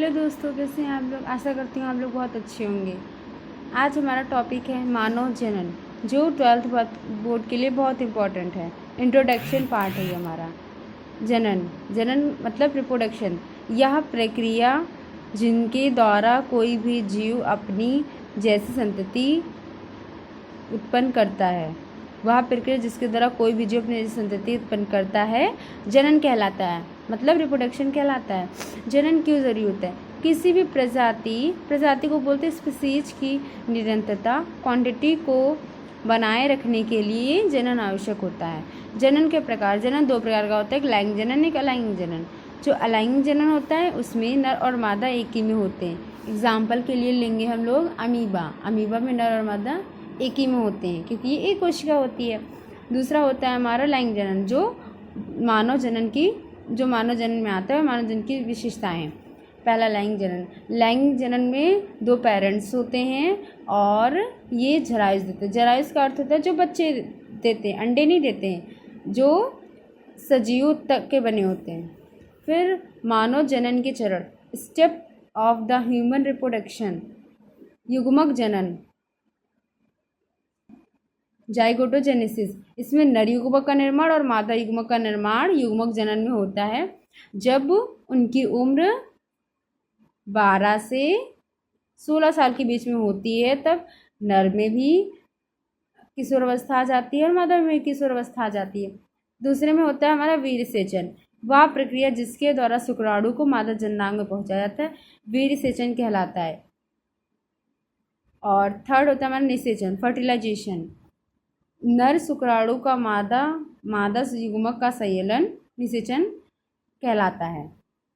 Hello दोस्तों, कैसे हैं आप लोग। आशा करती हूँ आप लोग बहुत अच्छे होंगे। आज हमारा टॉपिक है मानव जनन, जो 12th बोर्ड के लिए बहुत इम्पोर्टेंट है। इंट्रोडक्शन पार्ट है ये हमारा। जनन जनन मतलब रिप्रोडक्शन। यह प्रक्रिया जिनके द्वारा कोई भी जीव अपनी जैसी संतति उत्पन्न करता है, वह प्रक्रिया जिसके द्वारा कोई भी जीव अपनी संतति उत्पन्न करता है जनन कहलाता है, मतलब रिप्रोडक्शन कहलाता है। जनन क्यों जरूरी होता है? किसी भी प्रजाति को बोलते हैं स्पीसीज की निरंतरता, क्वांटिटी को बनाए रखने के लिए जनन आवश्यक होता है। जनन के प्रकार, जनन दो प्रकार का होता है, एक लैंगिक जनन, एक अलैंगिक जनन। जो अलैंगिक जनन होता है उसमें नर और मादा एक ही में होते हैं। एग्जाम्पल के लिए लेंगे हम लोग अमीबा में नर और मादा एक ही में होते हैं, क्योंकि ये एक कोशिका होती है। दूसरा होता है हमारा लैंगिक जनन, जो मानव जनन में आता है, मानव जनन की विशेषताएं। पहला लैंगिक जनन में दो पेरेंट्स होते हैं और ये जरायुज देते हैं। जरायुज का अर्थ होता है जो बच्चे देते हैं, अंडे नहीं देते हैं, जो सजीव तक के बने होते हैं। फिर मानव जनन के चरण, step of the human reproduction. युग्मक जनन, जाइगोटोजेनेसिस, इसमें नर युग्मक का निर्माण और मादा युग्मक का निर्माण युग्मक जनन में होता है। जब उनकी उम्र 12 से 16 साल के बीच में होती है, तब नर में भी किशोरावस्था आ जाती है और मादा में भी किशोरावस्था आ जाती है। दूसरे में होता है हमारा वीर्यसेचन, वह प्रक्रिया जिसके द्वारा शुक्राणु को मादा जननांग में पहुंचाया जाता है, वीर्यसेचन कहलाता है। और थर्ड होता है हमारा निषेचन, फर्टिलाइजेशन। नर शुक्राणु का मादा युग्मक का संयलन निषेचन कहलाता है।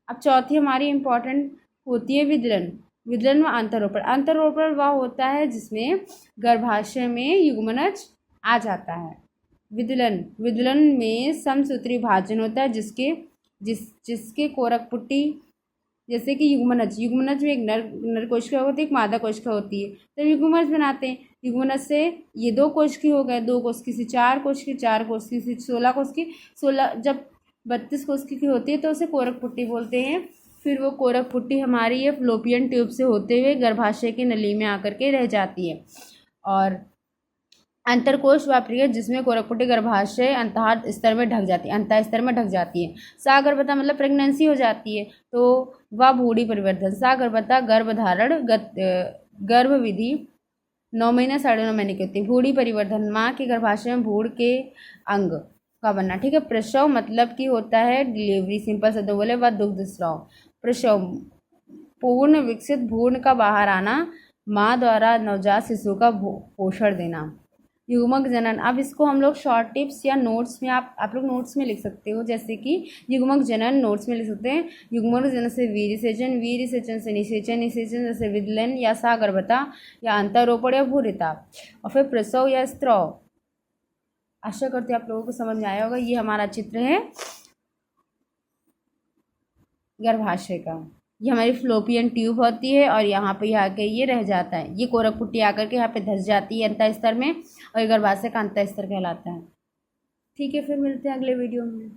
अब चौथी हमारी इम्पॉर्टेंट होती है विदलन व अंतरोपण वह होता है जिसमें गर्भाशय में युग्मनज आ जाता है। विदलन में समसूत्री विभाजन होता है, जिसके कोरक पुट्टी, जैसे कि युग्मनज में एक नर कोशिका होती है, एक मादा कोशिका होती है, तब युग्मनज बनाते हैं। युग्मनज से ये दो कोशिकी हो गए, दो कोशिकी से चार कोशिकी से 16 कोशिकी, 16 जब 32 कोशिकी की होती है तो उसे कोरक पुट्टी बोलते हैं। फिर वो कोरक पुट्टी हमारी ये फ्लोपियन ट्यूब से होते हुए गर्भाशय की नली में आकर के रह जाती है। और अंतरकोश व प्रक्रिया जिसमें कोरक पुट्टी गर्भाशय अंतः स्तर में ढक जाती है। सागर्भता मतलब प्रेगनेंसी हो जाती है, तो वह भूरी परिवर्धन। सागर्भता गर्भधारण गर्भविधि 9 महीने 9.5 महीने की होती है। भूरी परिवर्धन माँ के गर्भाशय में भूड़ के अंग का बनना, ठीक है। प्रसव मतलब कि होता है डिलीवरी, सिंपल शब्दों बोले व दुग्ध स्राव। प्रसव पूर्ण विकसित भ्रूण का बाहर आना, माँ द्वारा नवजात शिशु का पोषण देना। युग्मक जनन, अब इसको हम लोग शॉर्ट टिप्स या नोट्स में आप लोग नोट्स में लिख सकते हो, जैसे कि युग्मक जनन नोट्स में लिख सकते हैं। युग्मक जनन से वीर्यसेचन से निषेचन से विदलन या सागर्भता या अंतरोपण या भ्रूणता, और फिर प्रसव या स्त्राव। आशा करते हैं आप लोगों को समझ में आया होगा। ये हमारा चित्र है गर्भाशय का, ये हमारी फ्लोपियन ट्यूब होती है और यहाँ पे आके ये रह जाता है, ये कोरक पुट्टी आकर के यहाँ पे धंस जाती है अंतः स्तर में, और ये गर्भाशय का अंतः स्तर कहलाता है। ठीक है, फिर मिलते हैं अगले वीडियो में।